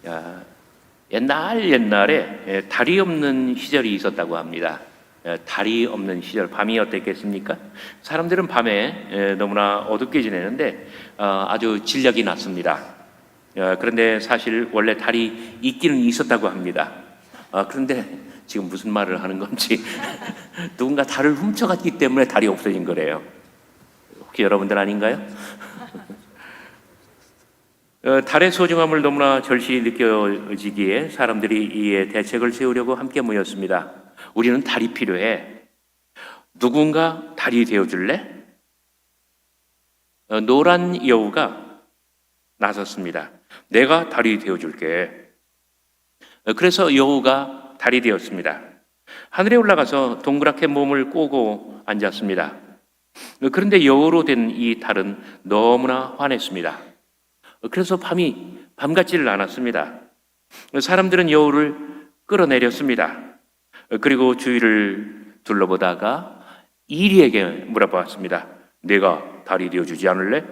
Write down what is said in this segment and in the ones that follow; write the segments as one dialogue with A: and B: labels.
A: 야, 옛날에 달이 없는 시절이 있었다고 합니다. 달이 없는 시절, 밤이 어땠겠습니까? 사람들은 밤에 너무나 어둡게 지내는데 아주 진력이 났습니다. 그런데 사실 원래 달이 있기는 있었다고 합니다. 그런데 지금 무슨 말을 하는 건지 누군가 달을 훔쳐갔기 때문에 달이 없어진 거래요. 혹시 여러분들 아닌가요? 달의 소중함을 너무나 절실히 느껴지기에 사람들이 이에 대책을 세우려고 함께 모였습니다. 우리는 달이 필요해. 누군가 달이 되어줄래? 노란 여우가 나섰습니다. 내가 달이 되어줄게. 그래서 여우가 달이 되었습니다. 하늘에 올라가서 동그랗게 몸을 꼬고 앉았습니다. 그런데 여우로 된 이 달은 너무나 화냈습니다. 그래서 밤이 밤 같지를 않았습니다. 사람들은 여우를 끌어내렸습니다. 그리고 주위를 둘러보다가 이리에게 물어봤습니다. 내가 달이 되어주지 않을래?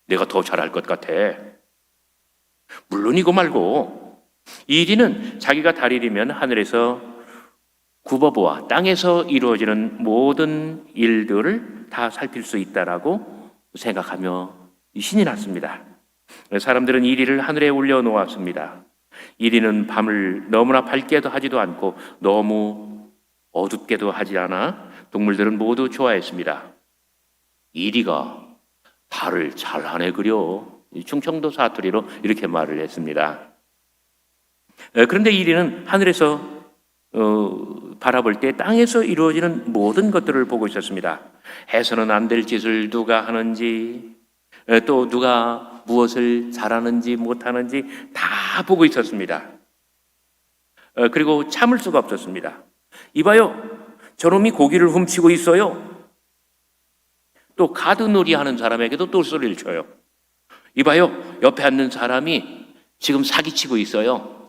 A: 내가 더 잘할 것 같아. 물론이고 말고. 이리는 자기가 달이 되면 하늘에서 구버보와 땅에서 이루어지는 모든 일들을 다 살필 수 있다라고 생각하며 신이 났습니다. 사람들은 이리를 하늘에 올려놓았습니다. 이리는 밤을 너무나 밝게도 하지도 않고 너무 어둡게도 하지 않아 동물들은 모두 좋아했습니다. 이리가 달을 잘하네 그려. 충청도 사투리로 이렇게 말을 했습니다. 그런데 이리는 하늘에서 바라볼 때 땅에서 이루어지는 모든 것들을 보고 있었습니다. 해서는 안 될 짓을 누가 하는지, 또 누가 무엇을 잘하는지 못하는지 다 보고 있었습니다. 그리고 참을 수가 없었습니다. 이봐요, 저놈이 고기를 훔치고 있어요. 또 가드놀이 하는 사람에게도 또 소리를 쳐요. 이봐요, 옆에 앉는 사람이 지금 사기치고 있어요.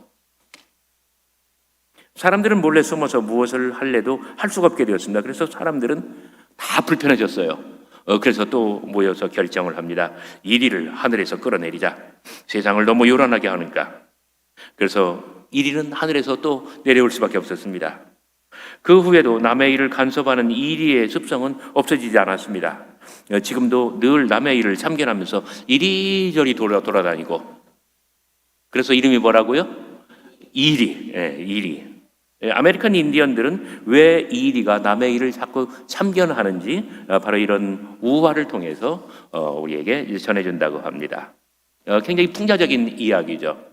A: 사람들은 몰래 숨어서 무엇을 할래도 할 수가 없게 되었습니다. 그래서 사람들은 다 불편해졌어요. 그래서 또 모여서 결정을 합니다. 이리를 하늘에서 끌어내리자. 세상을 너무 요란하게 하니까. 그래서 이리는 하늘에서 또 내려올 수밖에 없었습니다. 그 후에도 남의 일을 간섭하는 이리의 습성은 없어지지 않았습니다. 지금도 늘 남의 일을 참견하면서 이리저리 돌아다니고. 그래서 이름이 뭐라고요? 이리. 이리. 아메리칸 인디언들은 왜 이리가 남의 일을 자꾸 참견하는지 바로 이런 우화를 통해서 우리에게 전해준다고 합니다. 굉장히 풍자적인 이야기죠.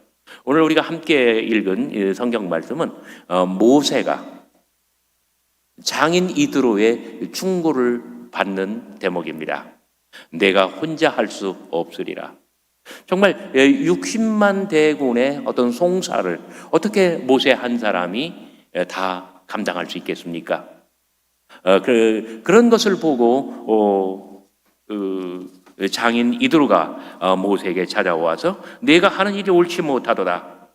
A: 오늘 우리가 함께 읽은 성경 말씀은 모세가 장인 이드로의 충고를 받는 대목입니다. 내가 혼자 할 수 없으리라. 정말 60만 대군의 어떤 송사를 어떻게 모세 한 사람이 다 감당할 수 있겠습니까? 그런 것을 보고 장인 이드로가 모세에게 찾아와서 내가 하는 일이 옳지 못하도다.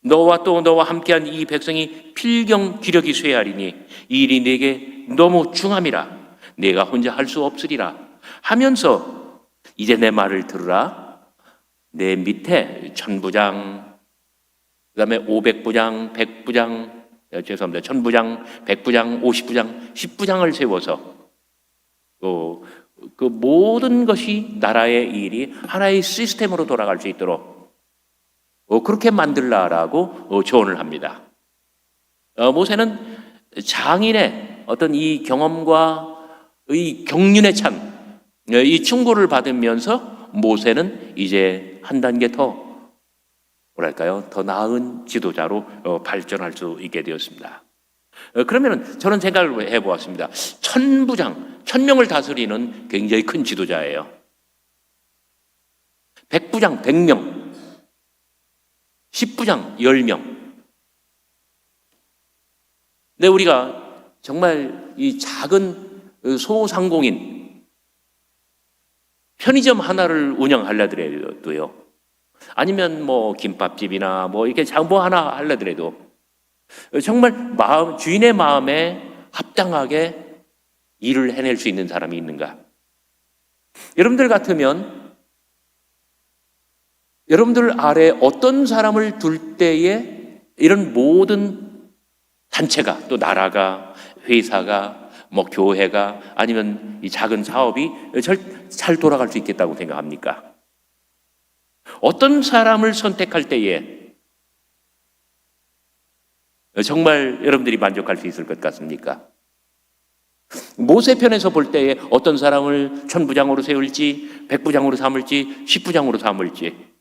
A: 너와 또 너와 함께한 이 백성이 필경 기력이 쇠하리니 이 일이 내게 너무 중함이라. 내가 혼자 할 수 없으리라 하면서 이제 내 말을 들으라. 내 밑에 천부장, 그 다음에 500부장, 100부장, 죄송합니다. 1000부장, 100부장, 50부장, 10부장을 세워서 그 모든 것이 나라의 일이 하나의 시스템으로 돌아갈 수 있도록 그렇게 만들라라고 조언을 합니다. 모세는 장인의 어떤 이 경험과 이 경륜에 찬 이 충고를 받으면서 모세는 이제 한 단계 더 뭐랄까요? 더 나은 지도자로 발전할 수 있게 되었습니다. 그러면 저는 생각을 해보았습니다. 1000부장, 1000명을 다스리는 굉장히 큰 지도자예요. 100부장, 100명, 10부장, 10명. 근데 우리가 정말 이 작은 소상공인, 편의점 하나를 운영하려더라도요. 아니면 뭐 김밥집이나 뭐 이렇게 장보 하나 하려더라도 정말 주인의 마음에 합당하게 일을 해낼 수 있는 사람이 있는가? 여러분들 같으면 1000부장, 1000명을 다스리는 굉장히 큰 지도자예요. 100부장, 100명, 10부장, 10부장, 10부장. 여러분들 같으면 여러분들 아래 어떤 사람을 둘 때에 이런 모든 단체가, 또 나라가, 회사가, 뭐 교회가, 아니면 이 작은 사업이 잘 돌아갈 수 있겠다고 생각합니까? 어떤 사람을 선택할 때에 정말 여러분들이 만족할 수 있을 것 같습니까? 모세편에서 볼 때에 어떤 사람을 천부장으로 세울지, 백부장으로 삼을지, 십부장으로 삼을지,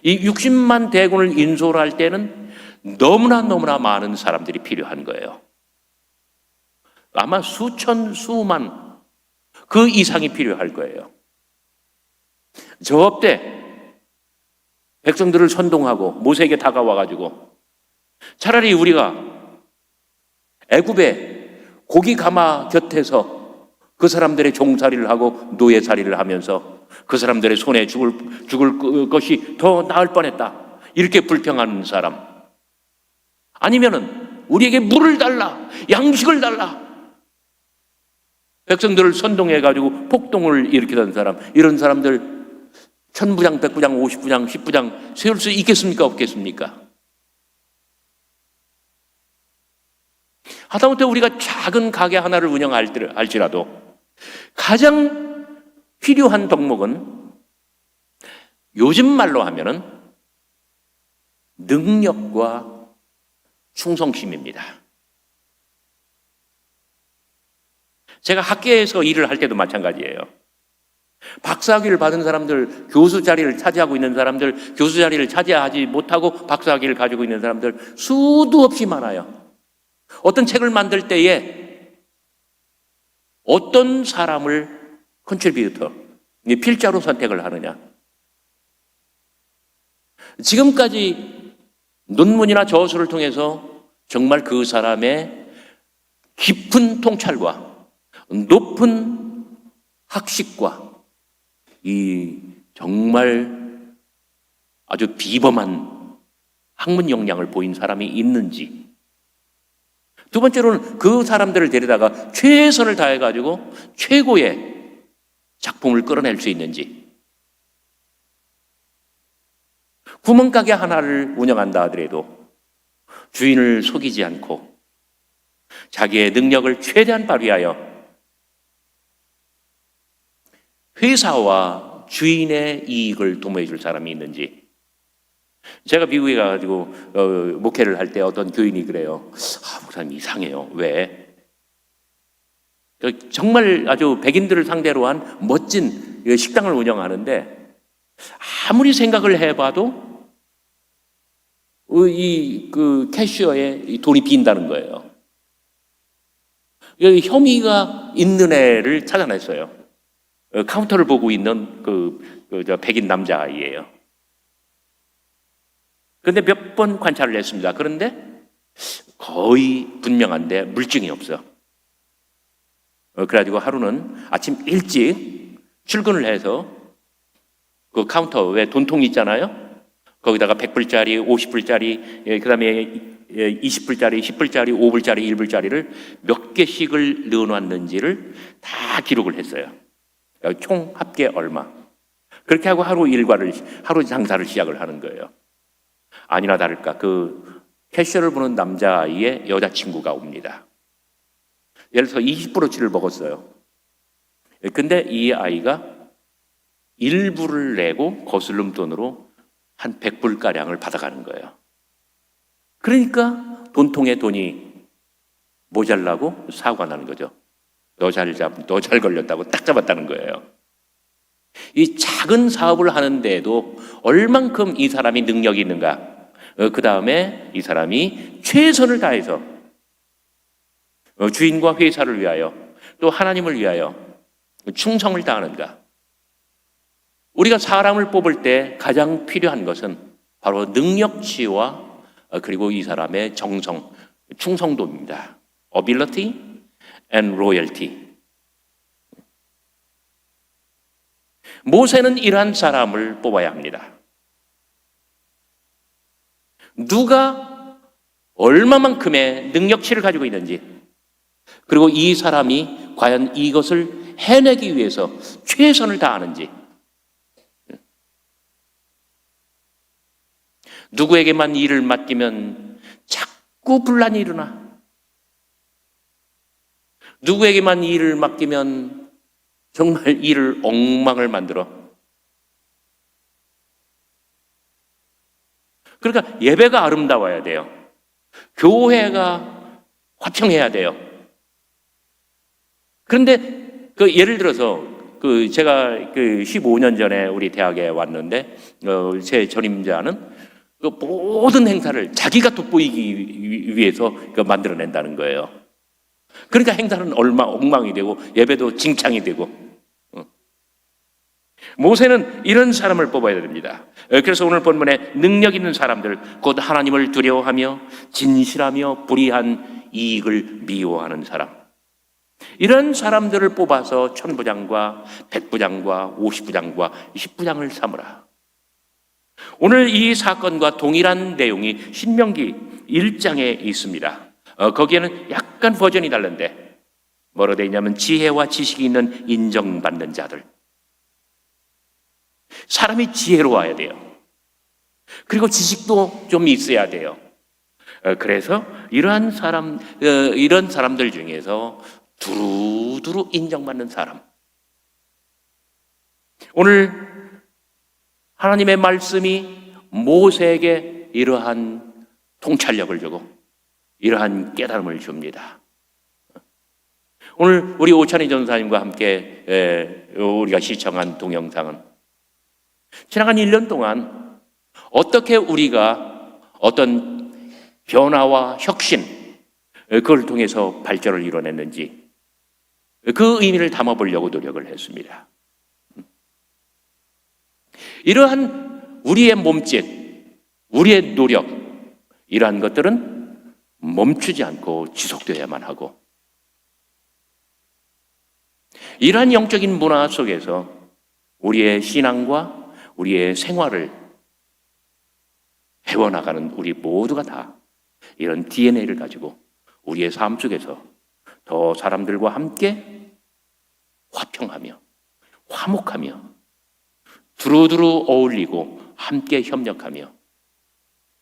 A: 이 60만 대군을 인솔 할 때는 너무나 많은 사람들이 필요한 거예요. 아마 수천, 수만 그 이상이 필요할 거예요. 저 때 백성들을 선동하고 모세에게 다가와가지고 차라리 우리가 애굽의 고기 가마 곁에서 그 사람들의 종살이를 하고 노예살이를 하면서 그 사람들의 손에 죽을 것이 더 나을 뻔했다, 이렇게 불평하는 사람, 아니면은 우리에게 물을 달라, 양식을 달라, 백성들을 선동해가지고 폭동을 일으키던 사람, 이런 사람들 천부장, 백부장, 50부장, 10부장 세울 수 있겠습니까? 없겠습니까? 하다못해 우리가 작은 가게 하나를 운영할지라도 가장 필요한 덕목은 요즘 말로 하면은 능력과 충성심입니다. 제가 학계에서 일을 할 때도 마찬가지예요. 박사학위를 받은 사람들, 교수 자리를 차지하고 있는 사람들, 교수 자리를 차지하지 못하고 박사학위를 가지고 있는 사람들 수도 없이 많아요. 어떤 책을 만들 때에 어떤 사람을 컨트리뷰터, 필자로 선택을 하느냐. 지금까지 논문이나 저서를 통해서 정말 그 사람의 깊은 통찰과 높은 학식과 이 정말 아주 비범한 학문 역량을 보인 사람이 있는지, 두 번째로는 그 사람들을 데려다가 최선을 다해가지고 최고의 작품을 끌어낼 수 있는지. 구멍가게 하나를 운영한다 하더라도 주인을 속이지 않고 자기의 능력을 최대한 발휘하여 회사와 주인의 이익을 도모해 줄 사람이 있는지. 제가 미국에 가가지고 목회를 할 때 어떤 교인이 그래요. 목사님 이상해요. 왜? 정말 아주 백인들을 상대로 한 멋진 식당을 운영하는데 아무리 생각을 해봐도 그 캐셔에 돈이 빈다는 거예요. 혐의가 있는 애를 찾아냈어요. 카운터를 보고 있는 저 백인 남자아이예요. 그런데 몇 번 관찰을 했습니다. 그런데 거의 분명한데 물증이 없어. 그래가지고 하루는 아침 일찍 출근을 해서 그 카운터 왜 돈통 있잖아요. 거기다가 100불짜리, 50불짜리, 그 다음에 20불짜리, 10불짜리, 5불짜리, 1불짜리를 몇 개씩을 넣어놨는지를 다 기록을 했어요. 총 합계 얼마. 그렇게 하고 하루 장사를 시작을 하는 거예요. 아니나 다를까 그 캐셔를 보는 남자아이의 여자친구가 옵니다. 예를 들어서 20브로치를 먹었어요. 근데 이 아이가 일부를 내고 거슬름 돈으로 한 100불가량을 받아가는 거예요. 그러니까 돈통에 돈이 모자라고 사고가 나는 거죠. 너 잘 걸렸다고 딱 잡았다는 거예요. 이 작은 사업을 하는데도 얼만큼 이 사람이 능력이 있는가. 그 다음에 이 사람이 최선을 다해서 주인과 회사를 위하여 또 하나님을 위하여 충성을 다하는가. 우리가 사람을 뽑을 때 가장 필요한 것은 바로 능력치와 그리고 이 사람의 정성, 충성도입니다. Ability and loyalty. 모세는 이러한 사람을 뽑아야 합니다. 누가 얼마만큼의 능력치를 가지고 있는지, 그리고 이 사람이 과연 이것을 해내기 위해서 최선을 다하는지, 누구에게만 일을 맡기면 자꾸 분란이 일어나. 누구에게만 일을 맡기면 정말 일을 엉망을 만들어. 그러니까 예배가 아름다워야 돼요. 교회가 화평해야 돼요. 그런데 예를 들어서 제가 15년 전에 우리 대학에 왔는데 제 전임자는 모든 행사를 자기가 돋보이기 위해서 만들어낸다는 거예요. 그러니까 행사는 엉망이 되고 예배도 징창이 되고. 모세는 이런 사람을 뽑아야 됩니다. 그래서 오늘 본문에 능력 있는 사람들, 곧 하나님을 두려워하며 진실하며 불의한 이익을 미워하는 사람, 이런 사람들을 뽑아서 천부장과 백부장과 50부장과 10부장을 삼으라. 오늘 이 사건과 동일한 내용이 신명기 1장에 있습니다. 거기에는 약간 버전이 다른데 뭐로 되어 있냐면 지혜와 지식이 있는 인정받는 자들. 사람이 지혜로워야 돼요. 그리고 지식도 좀 있어야 돼요. 그래서 이런 사람들 중에서 두루두루 인정받는 사람. 오늘 하나님의 말씀이 모세에게 이러한 통찰력을 주고 이러한 깨달음을 줍니다. 오늘 우리 오찬희 전사님과 함께 우리가 시청한 동영상은 지나간 1년 동안 어떻게 우리가 어떤 변화와 혁신, 그걸 통해서 발전을 이뤄냈는지 그 의미를 담아보려고 노력을 했습니다. 이러한 우리의 몸짓, 우리의 노력, 이러한 것들은 멈추지 않고 지속되어야만 하고, 이러한 영적인 문화 속에서 우리의 신앙과 우리의 생활을 해워나가는 우리 모두가 다 이런 DNA를 가지고 우리의 삶 속에서 더 사람들과 함께 화평하며 화목하며 두루두루 어울리고 함께 협력하며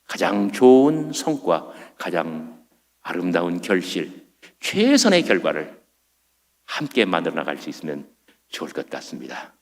A: 가장 좋은 성과, 가장 아름다운 결실, 최선의 결과를 함께 만들어 나갈 수 있으면 좋을 것 같습니다.